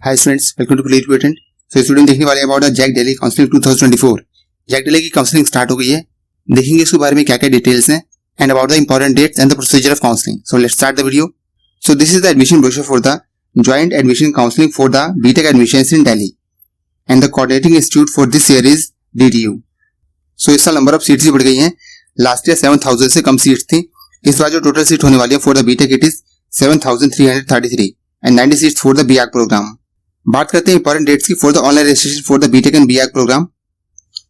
Hi students, welcome to plate patent. So student देखने वाले about the JAC Delhi counselling 2024। JAC Delhi की counselling start हो गई है। देखेंगे इसके बारे में क्या क्या डिटेल्स हैं and about the important dates and the procedure of counselling. So let's start the video. So this is the admission brochure for the joint admission counselling for the BTech admissions in Delhi and the coordinating institute for this year is DTU। सो इस साल number of seats भी बढ़ गई हैं। Last year 7000 से कम seats थी। इस बार जो टोटल सीट होने वाली है for the BTech it is 7333 and 90 seats for the BArch programme. बात करते हैं इंपॉर्टेंट डेट्स की for the online registration for the BTech and BArch programme.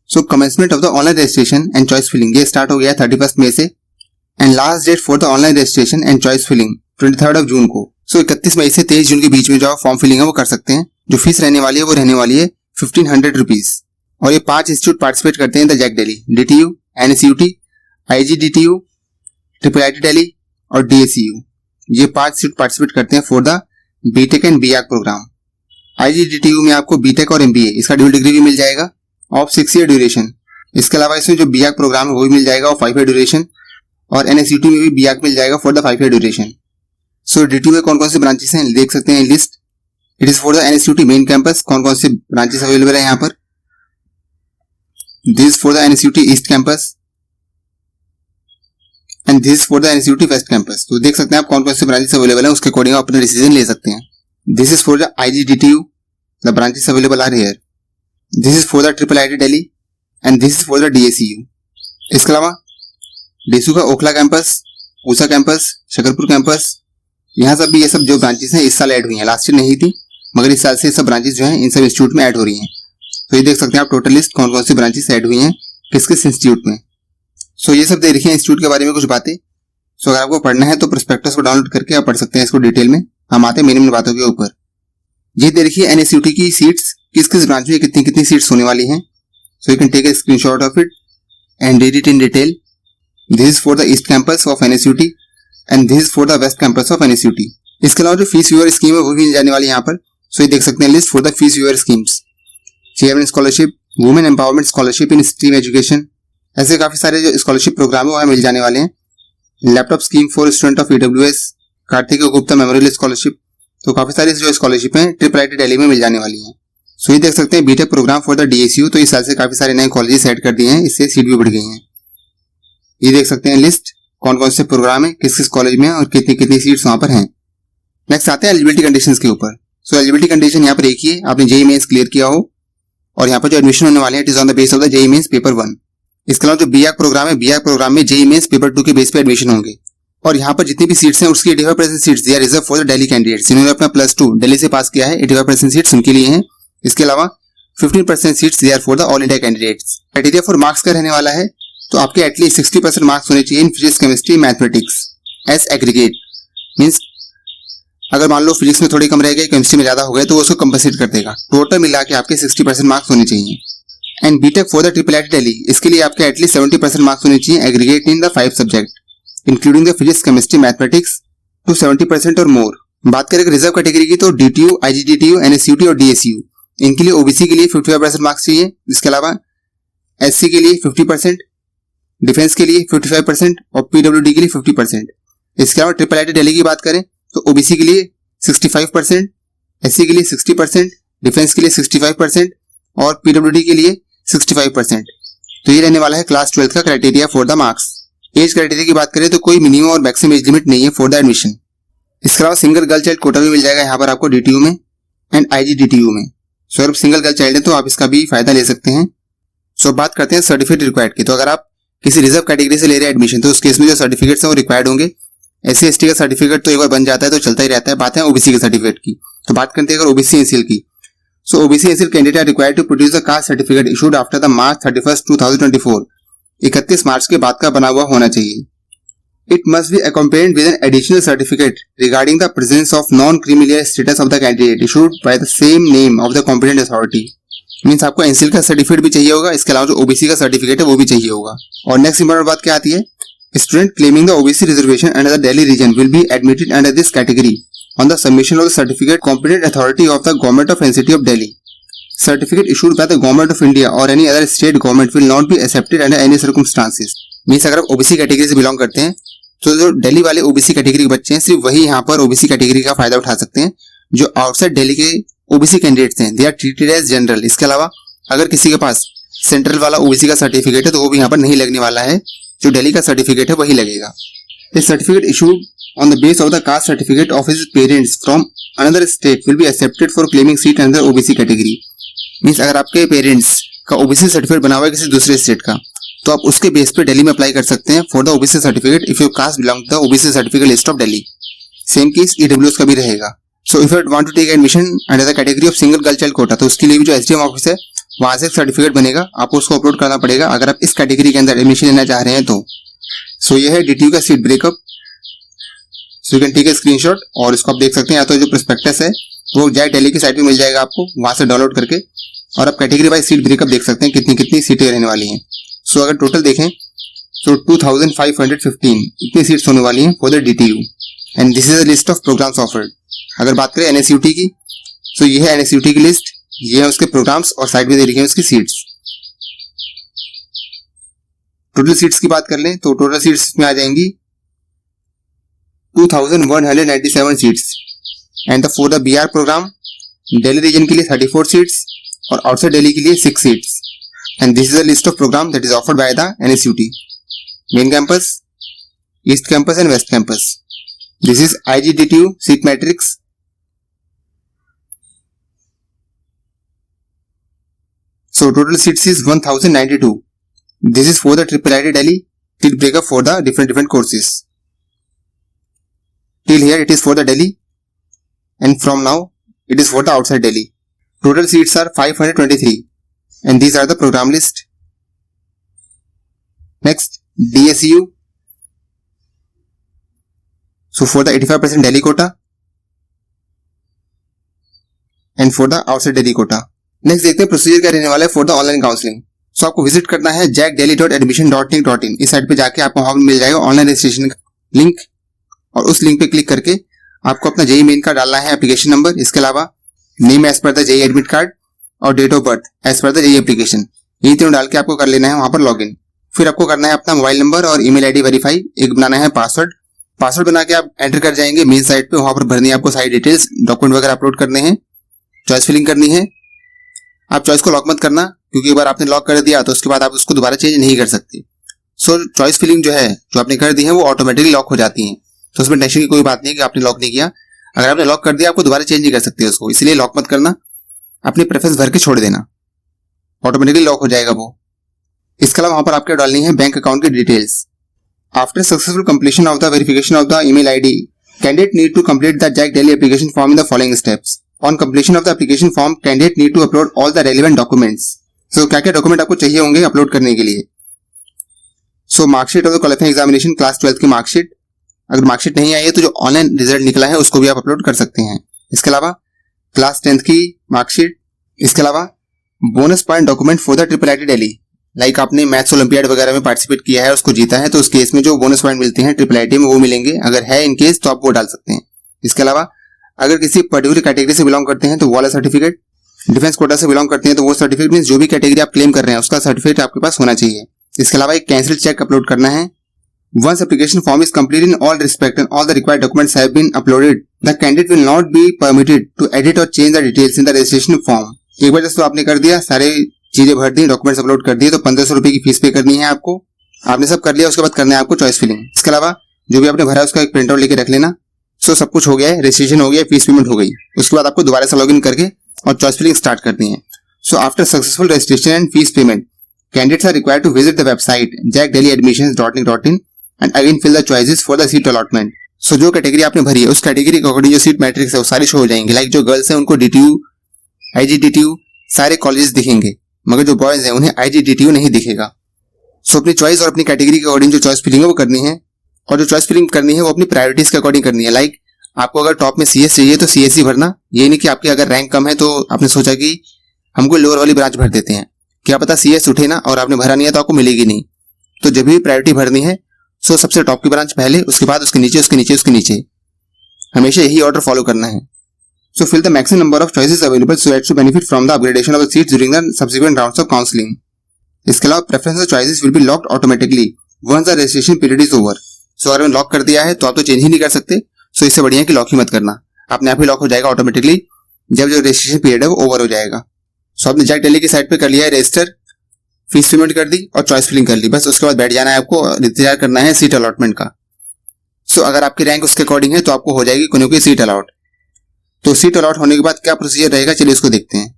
So commencement of the online registration and choice filling ये start हो गया 31 मई से and last date for the online registration and choice filling 23 जून को। सो 31 मई से 23 जून के बीच में जो फॉर्म फिलिंग है वो कर सकते हैं। जो फीस रहने वाली है वो रहने वाली है 1500 रुपीज और ये 5 इंस्टीट्यूट पार्टिसिपेट करते हैं the JAC Delhi, DTU, NSUT, IGDTU, IIT Delhi और DSU। ये 5 इंस्टीट्यूट पार्टिसिपेट करते हैं for the BTech and BArch programme. IGDTU में आपको बीटेक और MBA इसका ड्यूल डिग्री भी मिल जाएगा ऑफ 6 ईयर ड्यूरेशन। इसके अलावा इसमें जो BArch प्रोग्राम है वो भी मिल जाएगा ऑफ 5 ईयर ड्यूरेशन और NSUT में भी BArch मिल जाएगा for the 5 year duration. So DTU में कौन कौन से ब्रांचेस हैं देख सकते हैं list. It is for the NSUT main campus. कौन कौन से ब्रांचेस अवेलेबल है यहाँ पर। This for the NSUT east campus and this for the NSUT west campus. तो देख सकते हैं आप कौन कौन से ब्रांचेस अवेलेबल है, उसके अकॉर्डिंग आप अपना डिसीजन ले सकते हैं। This is for the IGDTU, the branches available are here. This is for the IIT Delhi and this is for the DSU। इसके अलावा DSU का Okhla campus, Pusa campus, Shakarpur campus, यहाँ सब भी ये सब जो ब्रांचेस हैं इस साल ऐड हुई हैं। लास्ट ईयर नहीं थी मगर इस साल से सब ब्रांचेस जो हैं इन सब इंस्टीट्यूट में ऐड हो रही हैं। तो ये देख सकते हैं आप टोटल लिस्ट कौन कौन सी ब्रांचेस ऐड हुई हैं किस किस इंस्टीट्यूट में। सो ये सब दे रखी है इंस्टीट्यूट के बारे में कुछ बातें। सो अगर आपको पढ़ना है तो प्रोस्पेक्टस को डाउनलोड करके आप पढ़ सकते हैं इसको डिटेल में। हम आते हैं मिनिमम बातों के ऊपर। ये दे रखी है NSUT की सीट्स, किस किस ब्रांच में कितनी कितनी सीट्स होने वाली हैं। So you can take a screenshot of it and read it in detail. This is for the east campus of NSUT and this is for the west campus of NSUT। इसके अलावा जो fees viewer scheme है वो भी मिल जाने वाली है यहाँ पर। सो ये देख सकते हैं list for the fees viewer schemes. Chairman scholarship, women empowerment scholarship in stream education, ऐसे काफी सारे जो स्कॉलरशिप प्रोग्राम है वह मिल जाने वाले हैं। Laptop scheme for student of EWS, Kartik Gupta memorial scholarship. तो काफी सारी जो स्कॉलरशिप है IIT दिल्ली में मिल जाने वाली है। सो ये देख सकते हैं BTech programme for the DSU। तो इस साल से काफी सारे नए कॉलेजेस ऐड कर दिए हैं, इससे सीट भी बढ़ गई हैं। ये देख सकते हैं लिस्ट कौन कौन से प्रोग्राम है किस किस कॉलेज में और कितनी कितनी सीट्स वहां पर हैं। नेक्स्ट आते हैं एलिजिबिलिटी कंडीशंस के ऊपर। सो एलिजिबिलिटी कंडीशन यहाँ पर एक ही है, आपने JEE मेंस क्लियर किया हो और यहाँ पर जो एडमिशन होने वाले हैं it is on the base of the JEE mains paper 1। इसके अलावा जो BArch प्रोग्राम है BArch प्रोग्राम में JEE मेंस पेपर 2 के बेस पे एडमिशन होंगे और यहाँ पर जितनी भी सीट्स हैं उसकी 85% seats they are reserve for the Delhi candidates जिन्होंने अपना +2 दिल्ली से पास किया है। 85% सीट्स उनके लिए हैं। इसके अलावा 15% seats they are for the all India candidates. Criteria for marks का रहने वाला है तो आपके एटलीस्ट 60% मार्क्स होने चाहिए in physics, chemistry, mathematics as aggregate. Means अगर मान लो फिजिक्स में थोड़ी कम रह गए, केमिस्ट्री में ज्यादा हो गए तो वो उसको कंपनसेट कर देगा। टोटल मिला के आपके 60% मार्क्स होने चाहिए। And BTech for the IIT Delhi इसके लिए आपके एटलीस्ट 70% मार्क्स होने चाहिए aggregate in the 5 subject including the physics, chemistry, mathematics to 70% और मोर। बात करें रिजर्व कैटेगरी की तो DTU, IGDTU, NSUT और DSU इनके लिए OBC के लिए 55% मार्क्स चाहिए। इसके अलावा SC के लिए 50%, डिफेंस के लिए 55% और PWD के लिए 50%। इसके अलावा IIT दिल्ली की बात करें तो OBC के लिए 65%, SC के लिए 60%, डिफेंस के लिए 65% और PWD के लिए 65%। तो ये रहने वाला है क्लास 12 का criteria for the marks. Age criteria की बात करें तो कोई मिनिमम और मैक्सिमम एज लिमिट नहीं है फॉर द एडमिशन। इसके अलावा सिंगल गर्ल चाइल्ड कोटा भी मिल जाएगा यहाँ पर आपको DTU में एंड IGDTU में। सो अगर सिंगल गर्ल चाइल्ड है तो आप इसका भी फायदा ले सकते हैं। सो बात करते हैं सर्टिफिकेट रिक्वायर्ड की। तो अगर आप किसी रिजर्व कैटेगरी से ले रहे हैं एडमिशन तो उस केस में जो सर्टिफिकेट्स हैं वो रिक्वायर्ड होंगे। SC/ST का सर्टिफिकेट तो एक बार बन जाता है तो चलता ही रहता है। बात है OBC के सर्टिफिकेट की। तो बात करते हैं अगर OBC NCL की। So OBC NCL candidate are required to produce the caste certificate issued after the March 31, 2024। 31 मार्च के बाद का बना हुआ होना चाहिए। It must be accompanied with an additional certificate regarding the presence of non-creamier status of the candidate issued by the same name of the competent authority। Means आपको NCL का सर्टिफिकेट भी चाहिए होगा। इसके अलावा जो OBC का सर्टिफिकेट है वो भी चाहिए होगा। और नेक्स्ट इंपॉर्टेंट बात क्या आती है, student claiming the OBC reservation under the Delhi region will be admitted under this category on the submission of the certificate competent authority of the government of NCT of Delhi. Certificate issued by the government of India or any other state government will not be accepted under any circumstances। Means अगर आप OBC category से belong करते हैं तो जो दिल्ली वाले OBC category के बच्चे हैं सिर्फ वही यहाँ पर OBC कैटेगरी का फायदा उठा सकते हैं। जो आउटसाइड दिल्ली के ओबीसी कैंडिडेट्स हैं they are treated as general. इसके अलावा अगर किसी के पास सेंट्रल वाला ओबीसी का सर्टिफिकेट है तो वो भी यहाँ पर नहीं लगने वाला है, जो दिल्ली का सर्टिफिकेट है वही लगेगा। This certificate issued on the base of the caste certificate of his parents from another state will be accepted for claiming seat under OBC category. Means अगर आपके पेरेंट्स का ओबीसी सर्टिफिकेट बना हुआ है किसी दूसरे स्टेट का, तो आप उसके बेस पे दिल्ली में अप्लाई कर सकते हैं for the OBC certificate if your caste belong to the OBC certificate list of Delhi. Same case EWS का भी रहेगा। So if you want to take admission under the category of single girl child quota, तो उसके लिए भी जो SDM office है वहां से एक सर्टिफिकेट बनेगा, आपको उसको अपलोड करना पड़ेगा अगर आप इस कैटेगरी के अंदर एडमिशन लेना चाह रहे हैं तो। सो ये है डीटीयू का seat breakup. So you can take a screenshot और इसको आप देख सकते हैं, या तो जो प्रोस्पेक्टस है वो डायरेक्ट दिल्ली की साइट पे मिल जाएगा आपको, वहां से डाउनलोड करके, और आप कैटेगरी वाइज सीट ब्रेकअप देख सकते हैं कितनी कितनी सीटें रहने वाली हैं। सो अगर टोटल देखें तो 2515 इतनी सीट्स होने वाली हैं for the DTU and this is the list of programmes offered. अगर बात करें एनएसयूटी की, तो ये है एनएसयूटी की लिस्ट, ये है उसके प्रोग्राम्स और साइड में दे रखी है उसकी सीट्स। टोटल सीट्स की बात कर लें तो टोटल सीट्स में आ जाएंगी 2197 seats and for the BArch programme Delhi region के लिए 34 सीट्स और आउटसाइड दिल्ली के लिए 6 seats and this is the list of programme that is offered by the NSUT. Main campus, east campus and west campus. This is IGDTU seat matrix. So total seats is 1092. This is for the triple IT Delhi seat breakup for the different courses. Till here it is for the Delhi and from now it is for the outside Delhi. Total seats are 523 and these are the program list. Next, DSU. So for the 85% Delhi quota and for the outside Delhi quota. Next देखते हैं procedure क्या रहने वाला है for the online counselling. सो आपको visit करना है jackdelhi.admission.nic.in। इस साइट पे जाके आपको वहां मिल जाएगा ऑनलाइन रजिस्ट्रेशन लिंक, और उस लिंक पे क्लिक करके आपको अपना जेईई मेन का डालना है एप्लीकेशन नंबर, इसके अलावा name as per the JEE admit card और date of birth as per the JEE application, यही तीनों डाल के आपको कर लेना है वहां पर लॉगिन। फिर आपको करना है अपना मोबाइल नंबर और ईमेल आईडी वेरीफाई, एक बनाना है पासवर्ड बना के आप एंटर कर जाएंगे मेन साइट पे, वहां पर भरनी है आपको सारी डिटेल्स, डॉक्यूमेंट वगैरह अपलोड करने हैं, चॉइस फिलिंग करनी है। आप चॉइस को लॉक मत करना, क्योंकि एक बार आपने लॉक कर दिया तो उसके बाद आप उसको दोबारा चेंज नहीं कर सकते। सो चॉइस फिलिंग जो है जो आपने कर दी है वो ऑटोमेटिकली लॉक हो जाती है, तो उसमें टेंशन की कोई बात नहीं है कि आपने लॉक नहीं किया। अगर आपने लॉक कर दिया आपको दोबारा चेंज नहीं कर सकते उसको, इसलिए लॉक मत करना, अपनी प्रेफरेंस भर के छोड़ देना, ऑटोमेटिकली लॉक हो जाएगा वो। इसके अलावा वहां पर आपके डालनी है बैंक अकाउंट की details. After successful completion of the verification of the email ID, candidate need to complete the JAC Delhi application form in the following steps. On completion of the application form, candidate need to upload all the relevant documents. So क्या क्या document आपको चाहिए होंगे upload करने के लिए? So marksheet of the qualifying examination class 12 की marksheet, अगर मार्कशीट नहीं आई है तो जो ऑनलाइन रिजल्ट निकला है उसको भी आप अपलोड कर सकते हैं। इसके अलावा क्लास 10th की मार्कशीट, इसके अलावा bonus point document for the triple IT Delhi, like आपने मैथ्स ओलंपियाड वगैरह में पार्टिसिपेट किया है, उसको जीता है, तो उस केस में जो बोनस पॉइंट मिलते हैं ट्रिपल आईटी में वो मिलेंगे, अगर है इन केस तो आप वो डाल सकते हैं। इसके अलावा अगर किसी पर्टिकुलर कैटेगरी से बिलोंग करते हैं तो वो वाला सर्टिफिकेट, डिफेंस कोटा से बिलोंग करते हैं तो वो सर्टिफिकेट, मींस जो भी कैटेगरी आप क्लेम कर रहे हैं उसका सर्टिफिकेट आपके पास होना चाहिए। इसके अलावा एक कैंसिल चेक अपलोड करना है। Once application form is complete in all respect and all the required documents have been uploaded, the candidate will not be permitted to edit और change the details in the registration form. एक बार जैसे आपने कर दिया, सारे चीजें भर दी, डॉक्यूमेंट्स अपलोड कर दिए, तो 1500 रुपए की फीस पे करनी है आपको। आपने सब कर लिया, उसके बाद करना है आपको चॉइस फिलिंग। इसके अलावा जो भी आपने भरा है उसका एक प्रिंट आउट लेके रख लेना। सो सब कुछ हो गया है, रजिस्ट्रेशन हो गया, फीस पेमेंट हो गई। उसके बाद आपको दोबारा से लॉगिन करके और चॉइस फिलिंग स्टार्ट करनी है। So after successful registration and fees payment, candidates are required to visit the website jackdelhiadmissions.nic.in and again fill the choices for the seat allotment. So जो कैटेगरी आपने भरी है उस कैटेगरी के अकॉर्डिंग जो seat matrix है वो सारी शो हो जाएंगे। लाइक जो गर्ल्स हैं उनको डीटीयू, आईजीडीटीयू सारे कॉलेजेस दिखेंगे, मगर जो बॉयज हैं उन्हें आईजीडीटीयू नहीं दिखेगा। सो अपनी चॉइस और अपनी कैटेगरी के अकॉर्डिंग जो चॉइस फिलिंग है वो करनी है, और जो चॉइस फिलिंग करनी है वो अपनी प्रायोरिटीज के अकॉर्डिंग करनी है। लाइक आपको अगर टॉप में सीएस चाहिए तो सीएस ही भरना, ये नहीं कि आपकी अगर रैंक कम है तो आपने सोचा कि हमको लोअर वाली ब्रांच भर देते हैं, क्या पता सीएस उठे ना और आपने भरा नहीं है तो आपको मिलेगी नहीं। तो जब भी प्रायोरिटी भरनी है सो सबसे टॉप की ब्रांच पहले, उसके बाद उसके नीचे, उसके नीचे, उसके नीचे, हमेशा यही ऑर्डर फॉलो करना है। So fill the maximum number of choices available so as to benefit from the upgradation of the seats during the subsequent rounds of counselling. इसके अलावा preference choices will be locked automatically once the registration period is over. So अगर मैंने lock कर दिया है तो आप तो चेंज ही नहीं कर सकते, सो इससे बढ़िया है कि लॉक ही मत करना, अपने आप ही लॉक हो जाएगा ऑटोमेटिकली जब जो रजिस्ट्रेशन पीरियड है वो ओवर हो जाएगा। सो आपने जैक दिल्ली की साइट पे कर लिया है रजिस्टर, फीस पेमेंट कर दी और चॉइस फिलिंग कर ली, बस उसके बाद बैठ जाना है आपको, इंतजार करना है सीट अलॉटमेंट का। सो अगर आपकी रैंक उसके अकॉर्डिंग है तो आपको हो जाएगी कोई सीट अलॉट। तो सीट अलॉट होने के बाद क्या प्रोसीजर रहेगा, चलिए उसको देखते हैं।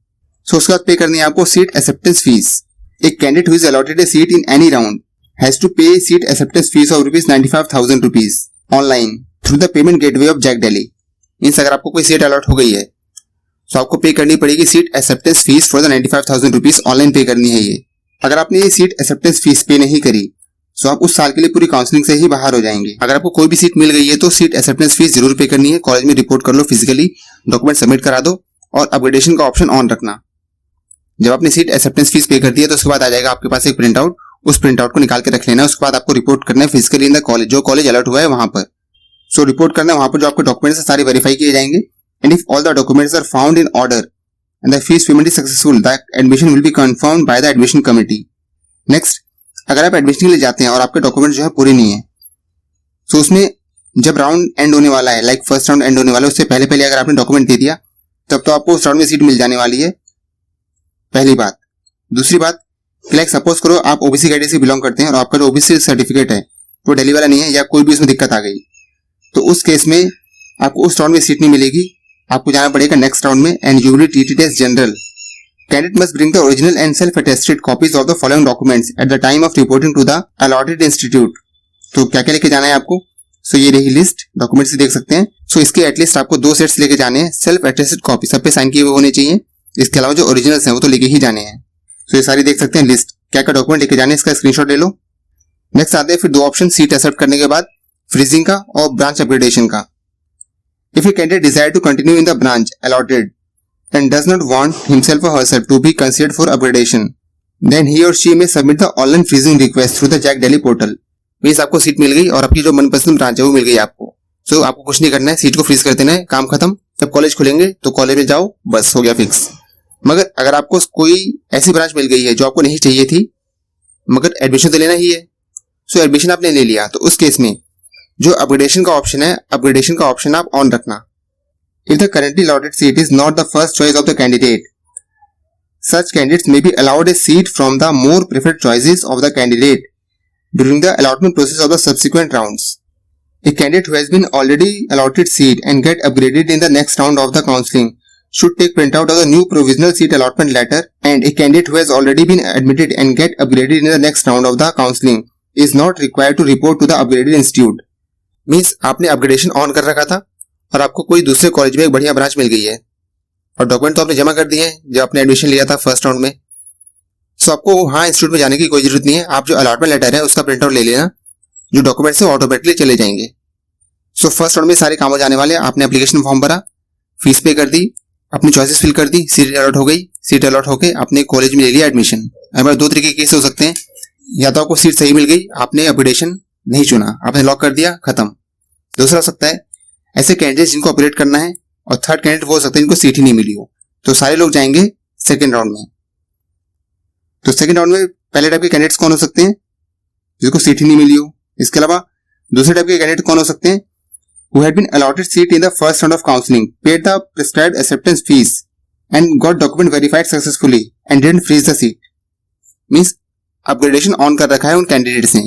सो उसके बाद पे करनी है आपको सीट एक्सेप्टेंस फीस। एक candidate who is allotted a seat in any round has to pay seat acceptance fees of ₹95,000 online through the payment gateway of JAC Delhi. Means अगर आपको कोई सीट अलॉट हो गई है तो आपको पे करनी पड़ेगी seat acceptance fees for the ₹95,000 online पे करनी है ये। अगर आपने ये सीट एक्सेप्टेंस फीस पे नहीं करी तो आप उस साल के लिए पूरी काउंसलिंग से ही बाहर हो जाएंगे। अगर आपको कोई भी सीट मिल गई है तो सीट एक्सेप्टेंस फीस जरूर पे करनी है, कॉलेज में रिपोर्ट कर लो फिजिकली, डॉक्यूमेंट सबमिट करा दो और अपग्रेडेशन का ऑप्शन ऑन रखना। जब आपने सीट एक्सेप्टेंस फीस पे कर दिया तो उसके बाद आ जाएगा आपके पास एक प्रिंट आउट, उस प्रिंट आउट को निकाल के रख लेना है। उसके बाद आपको रिपोर्ट करना है फिजिकली इन द कॉलेज, जो कॉलेज अलर्ट हुआ है वहां पर। सो रिपोर्ट करना है वहां पर, जो आपके डॉक्यूमेंट्स है सारे वेरीफाई किए जाएंगे and if all the documents are found in order and the fees payment is successful the admission will be confirmed by the admission committee. Next, अगर आप एडमिशन के लिए जाते हैं और आपके डॉक्यूमेंट जो है पूरे नहीं है तो उसमें जब राउंड एंड होने वाला है, लाइक फर्स्ट राउंड एंड होने वाला है, उससे पहले पहले अगर आपने डॉक्यूमेंट दे दिया तब तो आपको उस राउंड में सीट मिल जाने वाली है, पहली बात। दूसरी बात, लाइक सपोज करो आप ओबीसी कैटेगरी से बिलोंग करते हैं और आपका जो ओबीसी सर्टिफिकेट है वो दिल्ली वाला नहीं है या कोई भी उसमें दिक्कत आ गई तो उस केस में आपको उस राउंड में सीट नहीं मिलेगी, आपको जाना पड़ेगा नेक्स्ट राउंड में and you will be treated as general. Candidate must bring the original and self-attested copies of the following documents at the time of reporting to the allotted institute। तो क्या क्या लेके जाना है आपको? सो ये रही लिस्ट, डॉक्यूमेंट्स ही देख सकते हैं। सो इसके एटलीस्ट आपको 2 सेट्स लेके जाने हैं, सेल्फ अटेस्टेड कॉपी सब पे साइन किए हुए होने चाहिए। इसके अलावा जो ओरिजिनल्स हैं वो तो लेके ही जाने हैं। सो ये सारी देख सकते हैं लिस्ट, क्या क्या डॉक्यूमेंट लेके जाने हैं इसका स्क्रीनशॉट ले लो। नेक्स्ट आते हैं फिर 2 ऑप्शन सीट एक्सेप्ट करने के बाद, फ्रीजिंग का और ब्रांच अपग्रेडेशन का। If a candidate decide to continue in the branch allotted and does not want himself or herself to be considered for upgradation, then he or she may submit the online freezing request through the JAC Delhi portal. Means आपको seat मिल गई और आपकी जो मनपसंद branch है वो मिल गई आपको। सो आपको कुछ नहीं करना है, सीट को फ्रीज कर देना है, काम खत्म। जब कॉलेज खुलेंगे तो कॉलेज में जाओ, बस हो गया फिक्स। मगर अगर आपको कोई ऐसी ब्रांच मिल गई है जो आपको नहीं चाहिए थी मगर एडमिशन तो लेना ही है, सो एडमिशन आपने ले लिया तो उस केस में जो अपग्रेडेशन का ऑप्शन है, अपग्रेडेशन का ऑप्शन आप ऑन रखना। If the currently allotted seat is not the first choice of the candidate, such candidates may be allowed a seat from the more preferred choices of the candidate during the allotment process of the subsequent rounds. A candidate who has been already allotted seat and get upgraded in the next round of the counseling should take printout of the new provisional seat allotment letter, and a candidate who has already been admitted and get upgraded in the next round of the counseling is not required to report to the upgraded institute. Means आपने upgradation on कर रखा था और आपको कोई दूसरे college में एक बढ़िया ब्रांच मिल गई है और डॉक्यूमेंट तो आपने जमा कर दिए हैं जब आपने एडमिशन लिया था फर्स्ट राउंड में। सो आपको वहां इंस्टीट्यूट में जाने की कोई जरूरत नहीं है, आप जो अलॉटमेंट लेटर है उसका प्रिंट आउट ले लेना, जो डॉक्यूमेंट्स हैं ऑटोमेटिकली चले जाएंगे। सो फर्स्ट राउंड में सारे काम हो जाने वाले। आपने एप्लीकेशन फॉर्म भरा, फीस पे कर दी, अपनी चॉइसेस फिल कर दी, सीट अलॉट हो गई, सीट अलॉट होकर आपने कॉलेज में ले लिया एडमिशन। हमारे 2 तरीके के केस हो सकते हैं, या तो आपको सीट सही मिल गई, आपने अपग्रेडेशन नहीं चुना, आपने लॉक कर दिया, खत्म। दूसरा हो सकता है ऐसे कैंडिडेट जिनको अपग्रेड करना है और थर्ड कैंडिडेट वो हो सकते हैं जिनको सीट ही नहीं मिली हो, तो सारे लोग जाएंगे सेकंड राउंड में। तो सेकंड राउंड में पहले टाइप के कैंडिडेट्स कौन हो सकते हैं, जिनको सीट ही नहीं मिली हो। इसके अलावा दूसरे टाइप के कैंडिडेट कौन हो सकते हैं, who had been allotted seat in the first round of counseling, paid the prescribed acceptance fees and got document verified successfully and didn't freeze the seat। Means upgradation on कर रखा है उन candidates ने।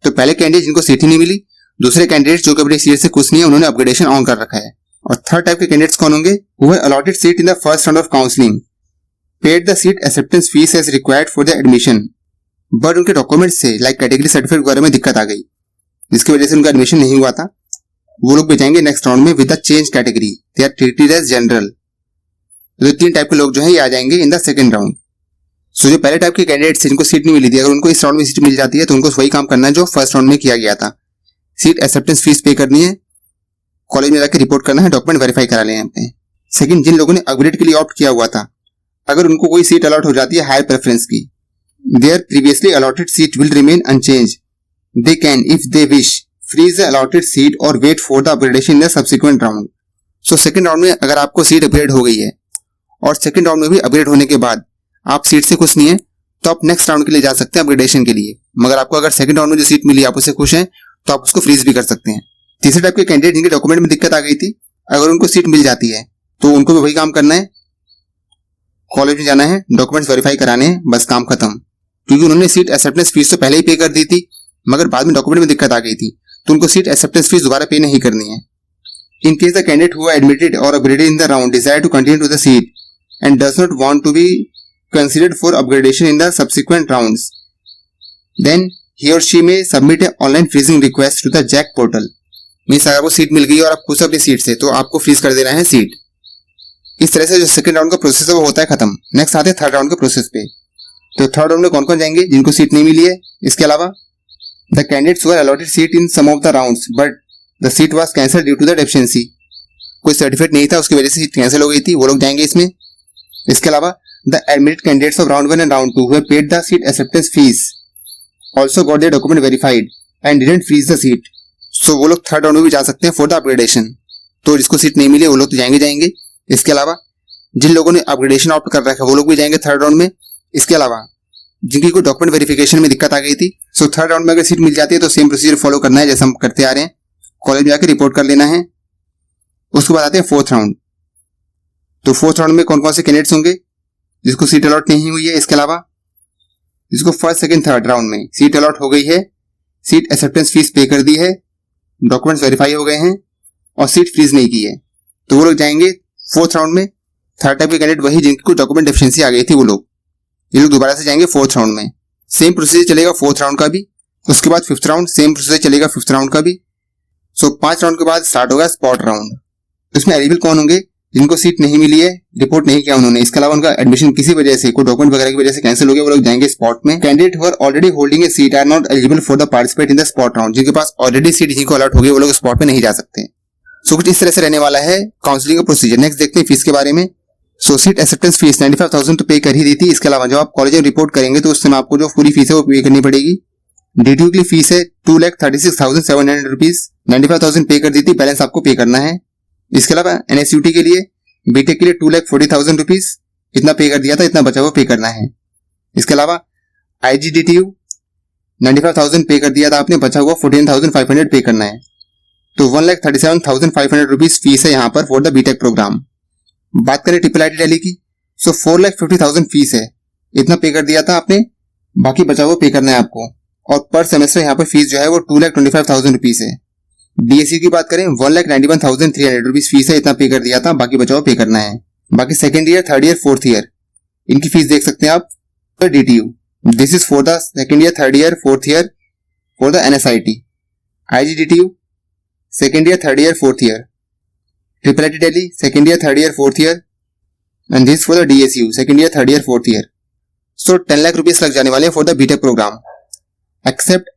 तो पहले कैंडिडेट जिनको seat ही नहीं मिली, दूसरे कैंडिडेट जो कि अपनी सीट से खुश नहीं है, उन्होंने अपग्रेडेशन ऑन कर रखा है। और थर्ड टाइप के कैंडिडेट्स कौन होंगे, who were allotted seat in the first round of counseling, paid the seat acceptance fees as required for the admission, but उनके डॉक्यूमेंट से लाइक कैटेगरी सर्टिफिकेट वगैरह में दिक्कत आ गई जिसकी वजह से उनका एडमिशन नहीं हुआ था। वो लोग भी जाएंगे नेक्स्ट राउंड में with the change category, they are treated as general. तो 3 टाइप के लोग जो है ये आ जाएंगे इन द सेकंड राउंड। सो जो पहले टाइप के कैंडिडेट्स जिनको सीट नहीं मिली थी, अगर उनको इस राउंड में सीट मिल जाती है तो उनको वही काम करना है जो फर्स्ट राउंड में किया गया था। सीट एक्सेप्टेंस फीस पे करनी है, कॉलेज में जाकर रिपोर्ट करना है, डॉक्यूमेंट वेरीफाई करा लें अपने। सेकंड, जिन लोगों ने अपग्रेड के लिए ऑप्ट किया हुआ था, अगर उनको कोई सीट अलॉट हो जाती है हायर प्रेफरेंस की, their previously allotted seat will remain unchanged, they can if they wish freeze the allotted seat और wait for the upgradation in the subsequent round. So second round में अगर आपको seat upgrade हो गई है और second round में भी अपग्रेड होने के बाद आप सीट से खुश नहीं है तो आप नेक्स्ट राउंड के लिए जा सकते हैं अपग्रेडेशन के लिए। मगर आपको अगर सेकंड राउंड में जो सीट मिली आप उससे खुश हैं तो आप उसको फ्रीज भी कर सकते हैं। तीसरे टाइप के कैंडिडेट जिनके डॉक्यूमेंट में दिक्कत आ गई थी, अगर उनको सीट मिल जाती है तो उनको भी वही काम करना है, कॉलेज में जाना है, डॉक्यूमेंट्स वेरीफाई कराने हैं, बस काम खत्म। क्योंकि उन्होंने सीट एक्सेप्टेंस फीस तो पहले ही पे कर दी थी, मगर बाद में डॉक्यूमेंट में दिक्कत आ गई थी, तो उनको सीट एक्सेप्टेंस फीस दोबारा पे नहीं करनी है। In case the candidate who admitted और upgraded in the round decide to continue to the seat and does not want to be considered for upgradation in the subsequent rounds, then he or she may submit an online freezing request to the JAC portal. Means अगर आपको seat मिल गई और आप खुश अपनी seat से, तो आपको फ्रीज कर देना है सीट। इस तरह से जो सेकंड राउंड का प्रोसेस है वो होता है खत्म। नेक्स्ट आते हैं थर्ड राउंड के प्रोसेस पे। तो थर्ड राउंड में कौन कौन जाएंगे? जिनको सीट नहीं मिली है। इसके अलावा the candidates were allotted seat in some of the rounds but the seat was cancelled due to the deficiency. कोई सर्टिफिकेट नहीं था, उसकी वजह से सीट कैंसिल हो गई थी, वो लोग जाएंगे इसमें। इसके अलावा the admitted candidates of round 1 and round 2 who have paid the seat acceptance fees also got their document verified and didn't freeze the seat, so वो लोग थर्ड राउंड में भी जा सकते हैं for the upgradation। तो जिसको सीट नहीं मिली वो लोग तो जाएंगे। इसके अलावा जिन लोगों ने अपग्रेडेशन ऑप्ट कर रखा है वो लोग भी जाएंगे थर्ड राउंड में। इसके अलावा जिनकी कोई डॉक्यूमेंट वेरिफिकेशन में दिक्कत आ गई थी, सो थर्ड राउंड में अगर सीट मिल जाती है तो सेम प्रोसीजर फॉलो करना है जैसे हम करते आ रहे हैं, कॉलेज में जाकर रिपोर्ट कर लेना है। उसके बाद आते हैं फोर्थ राउंड। तो फोर्थ राउंड में कौन कौन से कैंडिडेट्स होंगे जिसको सीट अलॉट नहीं हुई है। इसके अलावा जिसको फर्स्ट सेकंड थर्ड राउंड में सीट अलॉट हो गई है, सीट एक्सेप्टेंस फीस पे कर दी है, डॉक्यूमेंट्स वेरीफाई हो गए हैं और सीट फ्रीज नहीं की है, तो वो लोग जाएंगे फोर्थ राउंड में। थर्ड टाइप के कैंडिडेट वही जिनकी कोई डॉक्यूमेंट डेफिशिएंसी आ गई थी, वो लोग ये लोग दोबारा से जाएंगे फोर्थ राउंड में। सेम प्रोसीजर चलेगा फोर्थ राउंड का भी। उसके बाद फिफ्थ राउंड सेम प्रोसीजर चलेगा फिफ्थ राउंड का भी। सो 5 राउंड के बाद स्टार्ट होगा स्पॉट राउंड। इसमें एलिजिबल कौन होंगे? जिनको सीट नहीं मिली है, रिपोर्ट नहीं किया उन्होंने, इसके अलावा उनका एडमिशन किसी वजह से, कोई डॉक्यूमेंट वगैरह की वजह से कैंसिल हो गया, वो लोग जाएंगे स्पॉट में। Candidate who are already holding a seat are not eligible for the participate in the spot round. जिनके पास ऑलरेडी सीट जिनको अलॉट हो गई वो लोग स्पॉट में नहीं जा सकते। सो कुछ इस तरह से रहने वाला है काउंसलिंग का प्रोसीजर। नेक्स्ट देखते हैं फीस के बारे में। सो सीट एक्सेप्टेंस फीस 95,000 तो पे कर ही दी थी। इसके अलावा जब आप कॉलेज में रिपोर्ट करेंगे तो उस समय आपको जो पूरी फीस है वो पे करनी पड़ेगी। DTU की फीस है 2,36,700 रुपीज। 95,000 पे कर दी थी, बैलेंस आपको पे करना है। इसके अलावा NSUT के लिए बीटेक के लिए 2,40,000 रुपीज इतना पे कर दिया था, इतना बचा हुआ पे करना है। इसके अलावा IGDTU 95,000 पे कर दिया था आपने, बचा हुआ 14,500 पे करना है। तो 1,37,500 रुपीज फीस है यहाँ पर फॉर द बीटेक प्रोग्राम। बात करें IIIT दिल्ली की, सो 4,50,000 फीस है, इतना पे कर दिया था आपने, बाकी बचा हुआ पे करना है आपको। और पर सेमेस्टर यहाँ पर फीस जो है वो 2,25,000 रुपीज है। DSU की बात करें 1,91,300 रुपीज फीस है, इतना पे कर दिया था, बाकी बचाओ पे करना है। बाकी second year, third year, fourth year इनकी फीस देख सकते हैं आप। DTU this is for the second year, third year, fourth year for the NSIT। IGDTU second year, third year, fourth year. IIIT Delhi second year, third year, fourth year and this for the DSU second year, third year, fourth year. So 10 lakh rupees लग जाने वाले हैं for the BTech program except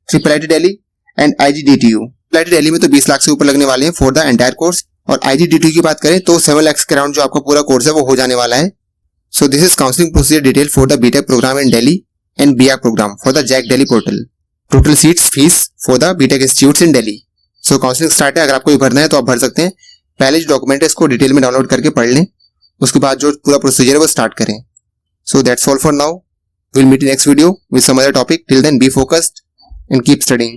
IIIT Delhi and IGDTU। IIIT Delhi में तो 20 लाख से ऊपर लगने वाले हैं फॉर द एंटायर कोर्स, और IGDTU की बात करें तो 7 लाख के अराउंड जो आपका पूरा कोर्स है वो हो जाने वाला है। So this is counselling procedure detail for the BTech program in Delhi and BAc program for the JAC Delhi portal. Total seats fees for the BTech institutes in Delhi. So counselling start है, अगर आपको भरना है तो आप भर सकते हैं। पहले जो डॉक्यूमेंट है इसको डिटेल में डाउनलोड करके पढ़ लें, उसके बाद जो पूरा प्रोसीजर है वो स्टार्ट करें। So that's all for now, will meet in next video with some other topic. Till then be focused and keep studying.